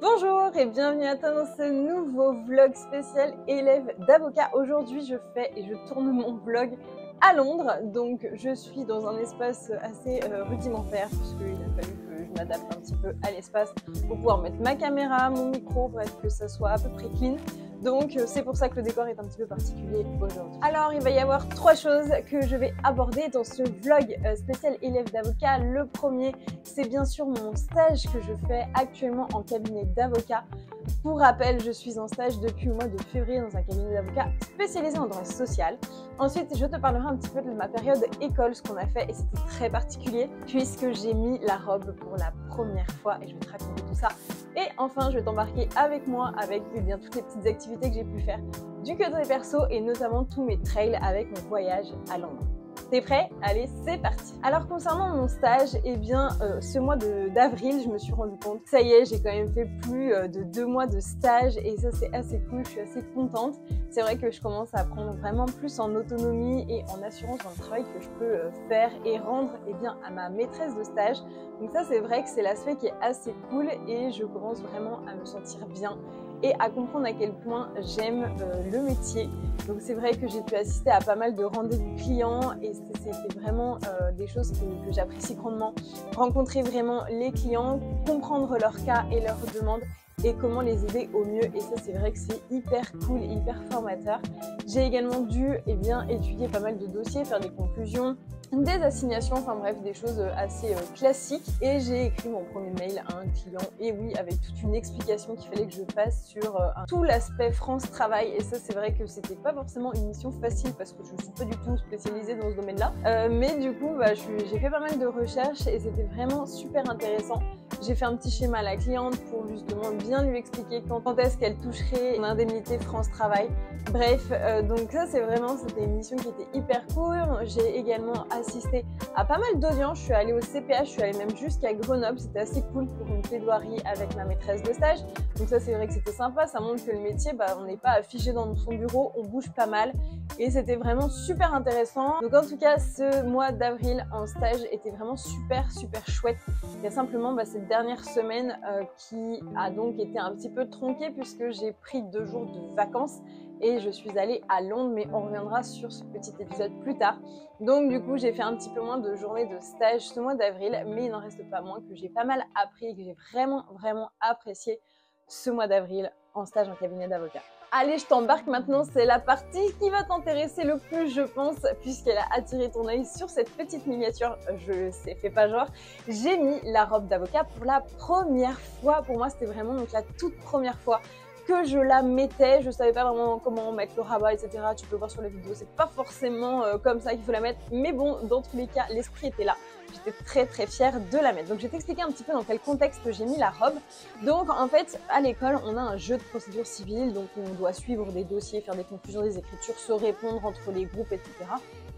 Bonjour et bienvenue à toi dans ce nouveau vlog spécial élève d'avocat. Aujourd'hui je fais et je tourne mon vlog à Londres, donc je suis dans un espace assez rudimentaire puisqu'il a fallu que je m'adapte un petit peu à l'espace pour pouvoir mettre ma caméra, mon micro, bref que ça soit à peu près clean. Donc c'est pour ça que le décor est un petit peu particulier aujourd'hui. Alors il va y avoir trois choses que je vais aborder dans ce vlog spécial élève d'avocat. Le premier, c'est bien sûr mon stage que je fais actuellement en cabinet d'avocat. Pour rappel, je suis en stage depuis le mois de février dans un cabinet d'avocat spécialisé en droit social. Ensuite, je te parlerai un petit peu de ma période école, ce qu'on a fait, et c'était très particulier puisque j'ai mis la robe pour la première fois et je vais te raconter tout ça. Et enfin, je vais t'embarquer avec moi avec bien, toutes les petites activités que j'ai pu faire du côté perso et notamment tous mes trails avec mon voyage à Londres. T'es prêt? Allez, c'est parti! Alors concernant mon stage, eh bien ce mois d'avril, je me suis rendu compte, ça y est, j'ai quand même fait plus de 2 mois de stage et ça c'est assez cool, je suis assez contente. C'est vrai que je commence à prendre vraiment plus en autonomie et en assurance dans le travail que je peux faire et rendre bien, à ma maîtresse de stage. Donc ça c'est vrai que c'est l'aspect qui est assez cool et je commence vraiment à me sentir bien et à comprendre à quel point j'aime le métier. Donc c'est vrai que j'ai pu assister à pas mal de rendez-vous clients et c'était vraiment des choses que j'apprécie grandement. Rencontrer vraiment les clients, comprendre leurs cas et leurs demandes et comment les aider au mieux. Et ça c'est vrai que c'est hyper cool, hyper formateur. J'ai également dû étudier pas mal de dossiers, faire des conclusions, des assignations, enfin bref, des choses assez classiques. Et j'ai écrit mon premier mail à un client, et oui, avec toute une explication qu'il fallait que je fasse sur tout l'aspect France Travail. Et ça, c'est vrai que c'était pas forcément une mission facile parce que je suis pas du tout spécialisée dans ce domaine-là. Mais du coup, j'ai fait pas mal de recherches et c'était vraiment super intéressant. J'ai fait un petit schéma à la cliente pour justement bien lui expliquer quand est-ce qu'elle toucherait une indemnité France Travail. Bref, donc ça c'était une mission qui était hyper cool. J'ai également assisté à pas mal d'audiences. Je suis allée au CPH, je suis allée même jusqu'à Grenoble. C'était assez cool pour une plaidoirie avec ma maîtresse de stage. Donc ça c'est vrai que c'était sympa. Ça montre que le métier, on n'est pas affiché dans son bureau, on bouge pas mal. Et c'était vraiment super intéressant. Donc en tout cas, ce mois d'avril en stage était vraiment super chouette. Il y a simplement cette dernière semaine qui a donc été un petit peu tronquée puisque j'ai pris 2 jours de vacances et je suis allée à Londres, mais on reviendra sur ce petit épisode plus tard. Donc du coup, j'ai fait un petit peu moins de journées de stage ce mois d'avril, mais il n'en reste pas moins que j'ai pas mal appris et que j'ai vraiment apprécié ce mois d'avril en stage en cabinet d'avocat. Allez, je t'embarque maintenant, c'est la partie qui va t'intéresser le plus, je pense, puisqu'elle a attiré ton œil sur cette petite miniature. Je sais, fais pas genre. J'ai mis la robe d'avocat pour la première fois. Pour moi, c'était vraiment donc la toute première fois que je la mettais. Je savais pas vraiment comment mettre le rabat, etc. Tu peux le voir sur la vidéo, c'est pas forcément comme ça qu'il faut la mettre. Mais bon, dans tous les cas, l'esprit était là. J'étais très fière de la mettre. Donc je vais t'expliquer un petit peu dans quel contexte j'ai mis la robe. Donc en fait, à l'école, on a un jeu de procédure civile, donc on doit suivre des dossiers, faire des conclusions, des écritures, se répondre entre les groupes, etc.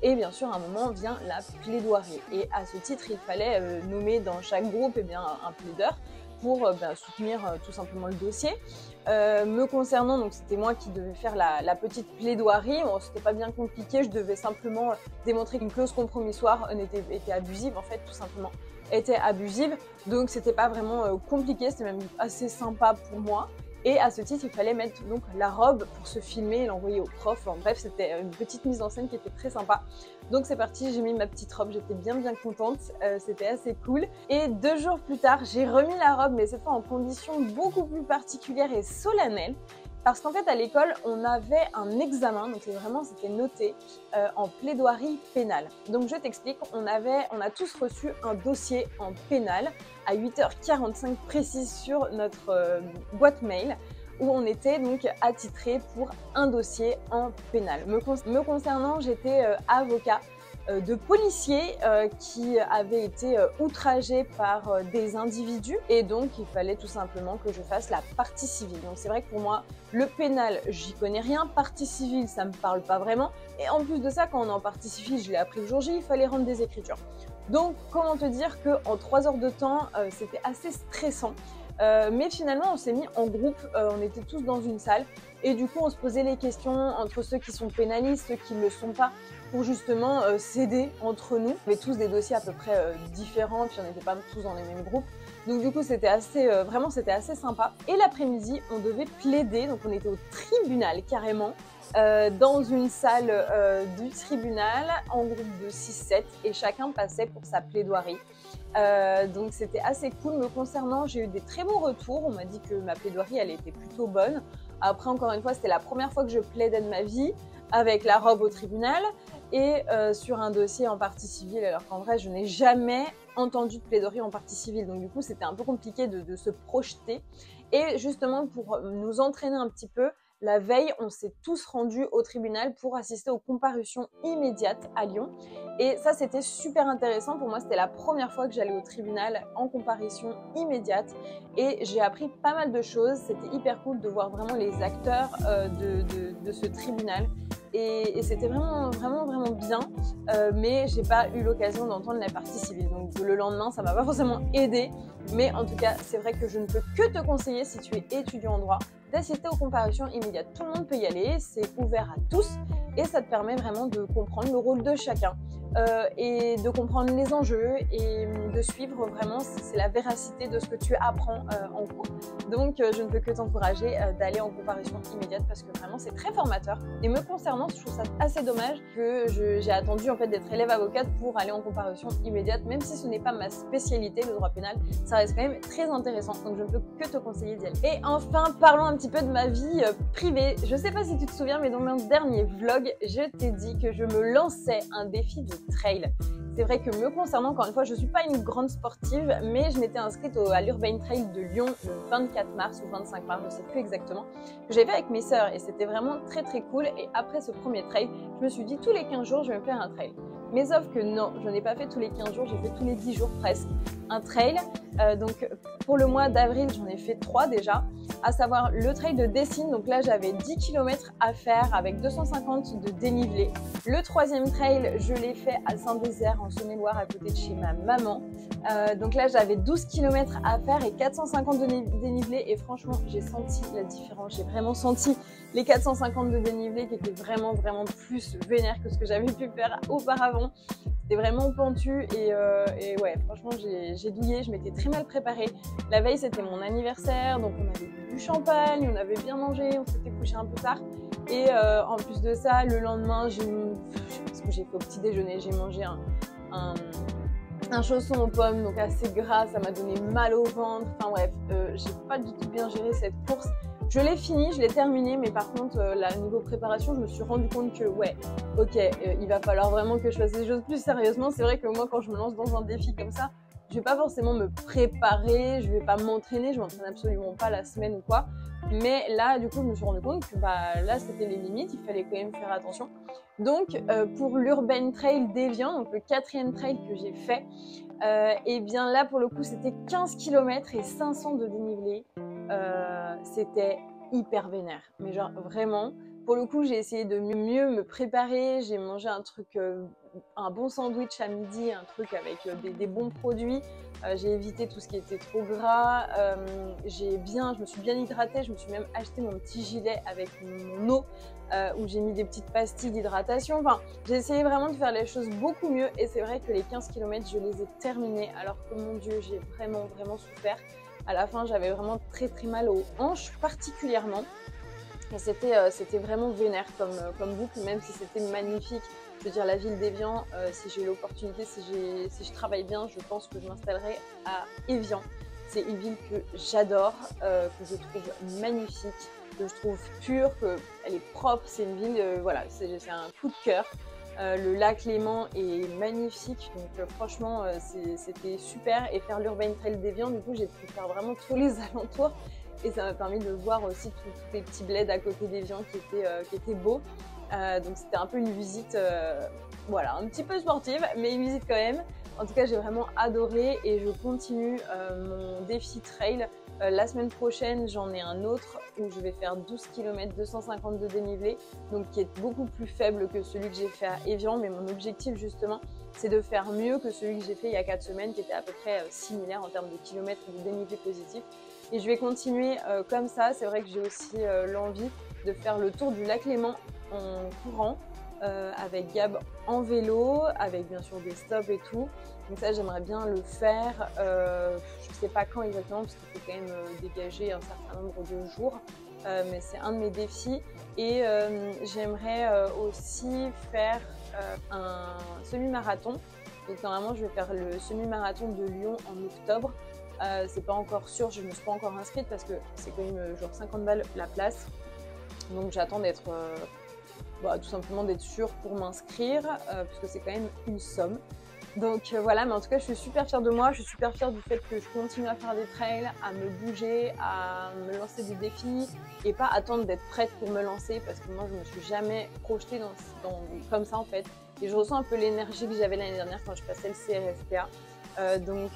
Et bien sûr, à un moment vient la plaidoirie. Et à ce titre, il fallait nommer dans chaque groupe un plaideur pour soutenir tout simplement le dossier. Me concernant, donc c'était moi qui devais faire la petite plaidoirie. Bon, c'était pas bien compliqué, je devais simplement démontrer qu'une clause compromissoire était abusive, en fait, tout simplement, était abusive. Donc c'était pas vraiment compliqué, c'était même assez sympa pour moi. Et à ce titre, il fallait mettre donc la robe pour se filmer et l'envoyer au prof. Enfin, bref, c'était une petite mise en scène qui était très sympa. Donc c'est parti, j'ai mis ma petite robe, j'étais bien contente, c'était assez cool. Et 2 jours plus tard, j'ai remis la robe, mais cette fois en conditions beaucoup plus particulières et solennelles. Parce qu'en fait, à l'école, on avait un examen, donc c'était noté en plaidoirie pénale. Donc je t'explique, on a tous reçu un dossier en pénal à 8h45 précise sur notre boîte mail où on était donc attitré pour un dossier en pénal. Me concernant, j'étais avocat de policiers qui avaient été outragés par des individus et donc il fallait tout simplement que je fasse la partie civile. Donc c'est vrai que pour moi, le pénal, j'y connais rien, partie civile, ça me parle pas vraiment. Et en plus de ça, quand on est en partie civile, je l'ai appris le jour J, il fallait rendre des écritures. Donc comment te dire qu'en 3 heures de temps, c'était assez stressant. Mais finalement, on s'est mis en groupe, on était tous dans une salle et du coup, on se posait les questions entre ceux qui sont pénalistes, ceux qui ne le sont pas, pour justement s'aider entre nous. On avait tous des dossiers à peu près différents, puis on n'était pas tous dans les mêmes groupes. Donc du coup, c'était assez, vraiment, c'était assez sympa. Et l'après-midi, on devait plaider, donc on était au tribunal carrément, dans une salle du tribunal, en groupe de 6-7, et chacun passait pour sa plaidoirie. Donc c'était assez cool. Me concernant, j'ai eu des très bons retours. On m'a dit que ma plaidoirie, elle était plutôt bonne. Après, encore une fois, c'était la première fois que je plaidais de ma vie avec la robe au tribunal et sur un dossier en partie civile, alors qu'en vrai, je n'ai jamais entendu de plaidoirie en partie civile. Donc du coup, c'était un peu compliqué de se projeter. Et justement, pour nous entraîner un petit peu, la veille, on s'est tous rendus au tribunal pour assister aux comparutions immédiates à Lyon. Et ça, c'était super intéressant. Pour moi, c'était la première fois que j'allais au tribunal en comparution immédiate. Et j'ai appris pas mal de choses. C'était hyper cool de voir vraiment les acteurs de ce tribunal. Et c'était vraiment bien. Mais j'ai pas eu l'occasion d'entendre la partie civile. Donc le lendemain, ça m'a pas forcément aidé. Mais en tout cas, c'est vrai que je ne peux que te conseiller, si tu es étudiant en droit, d'assister aux comparutions immédiates. Tout le monde peut y aller, c'est ouvert à tous et ça te permet vraiment de comprendre le rôle de chacun et de comprendre les enjeux et de suivre vraiment c'est la véracité de ce que tu apprends en cours. Donc je ne peux que t'encourager d'aller en comparution immédiate parce que vraiment c'est très formateur. Et me concernant, je trouve ça assez dommage que j'ai attendu en fait d'être élève avocate pour aller en comparution immédiate, même si ce n'est pas ma spécialité, le droit pénal, ça reste quand même très intéressant. Donc je ne peux que te conseiller d'y aller. Et enfin, parlons un petit peu de ma vie privée. Je sais pas si tu te souviens, mais dans mon dernier vlog, je t'ai dit que je me lançais un défi de trail. C'est vrai que me concernant, encore une fois, je suis pas une grande sportive, mais je m'étais inscrite à l'Urban Trail de Lyon le 24 mars ou 25 mars, je sais plus exactement, que j'ai fait avec mes sœurs et c'était vraiment très très cool. Et après ce premier trail, je me suis dit tous les 15 jours, je vais me faire un trail. Mais sauf que non, je n'ai pas fait tous les 15 jours, j'ai fait tous les 10 jours presque un trail. Donc pour le mois d'avril, j'en ai fait 3 déjà, à savoir le trail de Dessines. Donc là, j'avais 10 km à faire avec 250 de dénivelé. Le 3e trail, je l'ai fait à Saint-Désert en Saône-et-Loire à côté de chez ma maman. Donc là, j'avais 12 km à faire et 450 de dénivelé. Et franchement, j'ai senti la différence. J'ai vraiment senti les 450 de dénivelé qui étaient vraiment plus vénères que ce que j'avais pu faire auparavant. C'était vraiment pentu et ouais, franchement, j'ai douillé, je m'étais très mal préparée. La veille, c'était mon anniversaire, donc on avait bu du champagne, on avait bien mangé, on s'était couché un peu tard. Et en plus de ça, le lendemain, je sais pas ce que j'ai fait au petit déjeuner, j'ai mangé un chausson aux pommes, donc assez gras, ça m'a donné mal au ventre. Enfin bref, j'ai pas du tout bien géré cette course. Je l'ai fini, je l'ai terminé, mais par contre, niveau préparation, je me suis rendu compte que ouais, ok, il va falloir vraiment que je fasse des choses plus sérieusement. C'est vrai que moi, quand je me lance dans un défi comme ça, je vais pas forcément me préparer, je vais pas m'entraîner, je m'entraîne absolument pas la semaine ou quoi. Mais là, du coup, je me suis rendu compte que là, c'était les limites, il fallait quand même faire attention. Donc, pour l'Urban Trail d'Évian, donc le 4e trail que j'ai fait, et bien là, pour le coup, c'était 15 km et 500 de dénivelé. C'était hyper vénère, mais genre vraiment. Pour le coup, j'ai essayé de mieux me préparer. J'ai mangé un bon sandwich à midi, un truc avec des bons produits. J'ai évité tout ce qui était trop gras. Je me suis bien hydratée. Je me suis même acheté mon petit gilet avec mon eau où j'ai mis des petites pastilles d'hydratation. Enfin, j'ai essayé vraiment de faire les choses beaucoup mieux. Et c'est vrai que les 15 km, je les ai terminés. Alors que mon Dieu, j'ai vraiment souffert. À la fin, j'avais vraiment très mal aux hanches particulièrement. Et c'était vraiment vénère comme boucle, même si c'était magnifique. Je veux dire, la ville d'Évian, si j'ai l'opportunité, si je travaille bien, je pense que je m'installerai à Évian. C'est une ville que j'adore, que je trouve magnifique, que je trouve pure, qu'elle est propre. C'est une ville, voilà, c'est un coup de cœur. Le lac Léman est magnifique, donc franchement c'était super. Et faire l'Urban Trail d'Évian, du coup j'ai pu faire vraiment tous les alentours et ça m'a permis de voir aussi tous les petits bleds à côté d'Évian qui étaient beaux. Donc c'était un peu une visite, voilà, un petit peu sportive, mais une visite quand même. En tout cas, j'ai vraiment adoré et je continue mon défi trail. La semaine prochaine, j'en ai un autre où je vais faire 12 km, 250 de dénivelé, donc qui est beaucoup plus faible que celui que j'ai fait à Évian. Mais mon objectif, justement, c'est de faire mieux que celui que j'ai fait il y a 4 semaines, qui était à peu près similaire en termes de kilomètres et de dénivelé positif. Et je vais continuer comme ça. C'est vrai que j'ai aussi l'envie de faire le tour du lac Léman en courant. avec Gab en vélo, avec bien sûr des stops et tout. Donc ça, j'aimerais bien le faire. Je ne sais pas quand exactement, parce qu'il faut quand même dégager un certain nombre de jours. Mais c'est un de mes défis. Et j'aimerais aussi faire un semi-marathon. Donc normalement, je vais faire le semi-marathon de Lyon en octobre. C'est pas encore sûr, je ne me suis pas encore inscrite parce que c'est quand même genre 50 balles la place. Donc j'attends d'être tout simplement d'être sûre pour m'inscrire, puisque c'est quand même une somme. Donc voilà, mais en tout cas je suis super fière de moi, je suis super fière du fait que je continue à faire des trails, à me bouger, à me lancer des défis et pas attendre d'être prête pour me lancer, parce que moi je me suis jamais projetée comme ça en fait. Et je ressens un peu l'énergie que j'avais l'année dernière quand je passais le CRFPA. Donc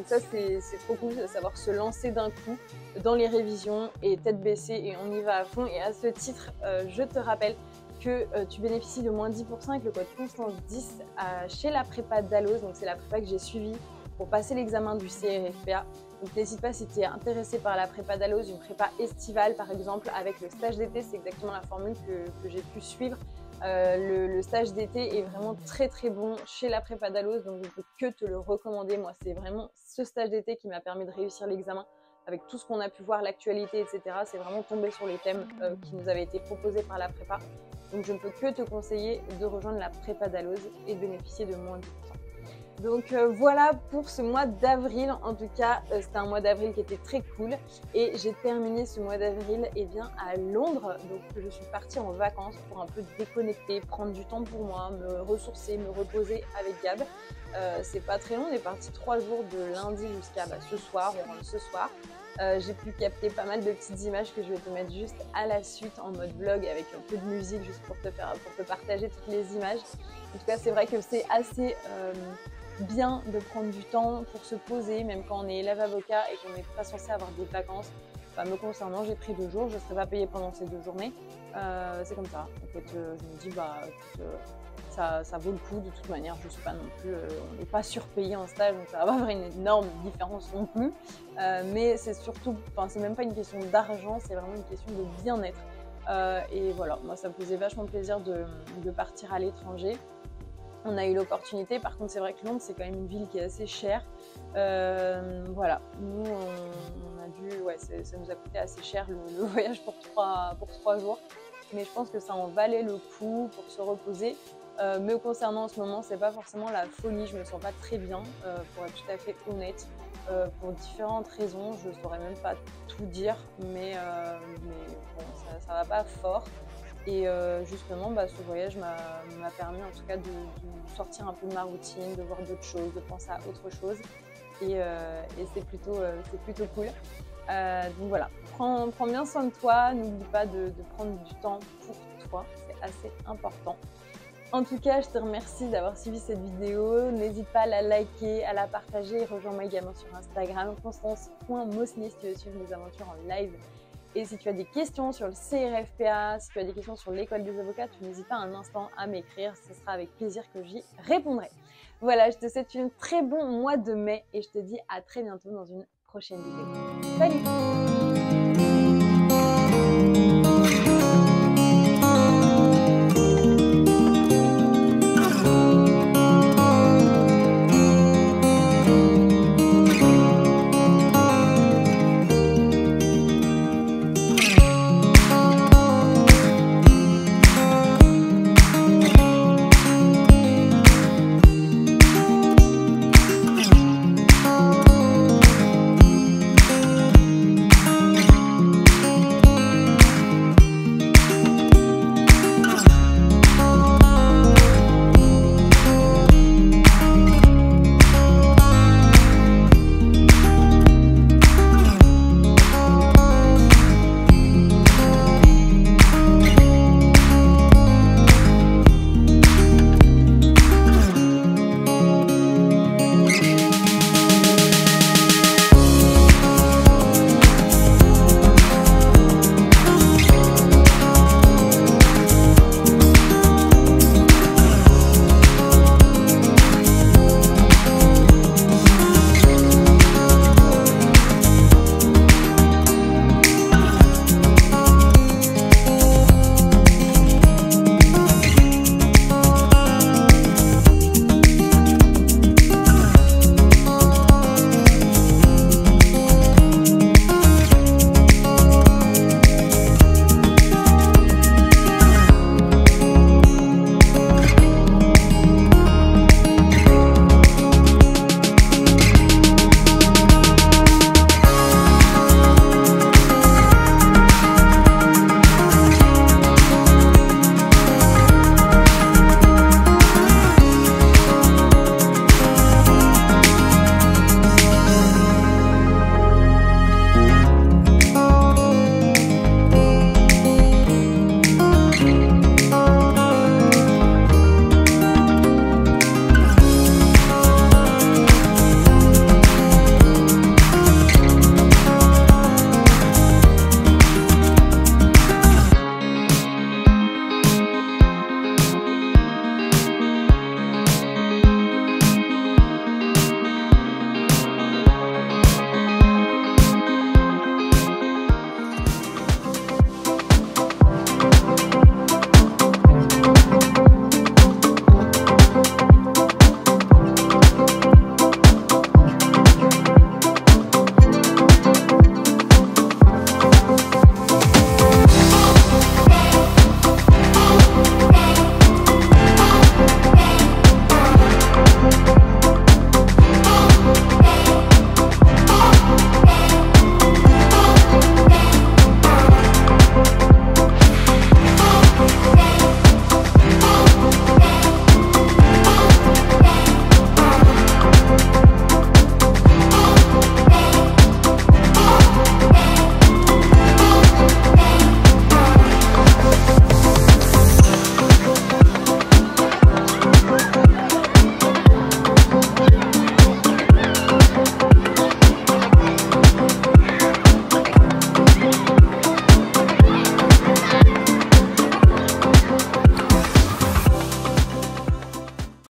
ça c'est trop cool de savoir se lancer d'un coup dans les révisions et tête baissée et on y va à fond. Et à ce titre, je te rappelle que tu bénéficies de moins 10% avec le code Constance10 chez la prépa Dalloz. Donc c'est la prépa que j'ai suivie pour passer l'examen du CRFPA. Donc n'hésite pas si tu es intéressé par la prépa Dalloz, une prépa estivale par exemple, avec le stage d'été, c'est exactement la formule que j'ai pu suivre. Le stage d'été est vraiment très très bon chez la prépa Dalloz, donc je ne peux que te le recommander. Moi, c'est vraiment ce stage d'été qui m'a permis de réussir l'examen avec tout ce qu'on a pu voir, l'actualité, etc. C'est vraiment tombé sur les thèmes qui nous avaient été proposés par la prépa. Donc je ne peux que te conseiller de rejoindre la prépa Dalloz et de bénéficier de moins 10%. Donc voilà pour ce mois d'avril. En tout cas, c'était un mois d'avril qui était très cool. Et j'ai terminé ce mois d'avril à Londres. Donc je suis partie en vacances pour un peu déconnecter, prendre du temps pour moi, me ressourcer, me reposer avec Gab. C'est pas très long, on est parti 3 jours de lundi jusqu'à ce soir, on rentre ce soir. J'ai pu capter pas mal de petites images que je vais te mettre juste à la suite en mode vlog avec un peu de musique juste pour te partager toutes les images. En tout cas, c'est vrai que c'est assez bien de prendre du temps pour se poser, même quand on est élève avocat et qu'on n'est pas censé avoir des vacances. Me concernant, j'ai pris 2 jours, je ne serai pas payée pendant ces 2 journées. C'est comme ça. En fait, je me dis, ça vaut le coup de toute manière. Je ne suis pas non plus, on n'est pas surpayé en stage, donc ça va pas avoir une énorme différence non plus. Mais c'est surtout, c'est même pas une question d'argent, c'est vraiment une question de bien-être. Et voilà, moi ça me faisait vachement plaisir de partir à l'étranger. On a eu l'opportunité, par contre c'est vrai que Londres c'est quand même une ville qui est assez chère. Voilà, nous on a dû, ça nous a coûté assez cher le voyage pour 3 jours. Mais je pense que ça en valait le coup pour se reposer. Me concernant en ce moment, c'est pas forcément la folie, je me sens pas très bien, pour être tout à fait honnête. Pour différentes raisons, je saurais même pas tout dire, mais bon, ça va pas fort. Et justement, ce voyage m'a permis en tout cas de sortir un peu de ma routine, de voir d'autres choses, de penser à autre chose. Et c'est plutôt cool. Donc voilà, prends bien soin de toi, n'oublie pas de prendre du temps pour toi, c'est assez important. En tout cas, je te remercie d'avoir suivi cette vidéo. N'hésite pas à la liker, à la partager. Rejoins-moi également sur Instagram, constance.mosnier si tu veux suivre mes aventures en live. Et si tu as des questions sur le CRFPA, si tu as des questions sur l'école des avocats, tu n'hésites pas un instant à m'écrire. Ce sera avec plaisir que j'y répondrai. Voilà, je te souhaite un très bon mois de mai et je te dis à très bientôt dans une prochaine vidéo. Salut!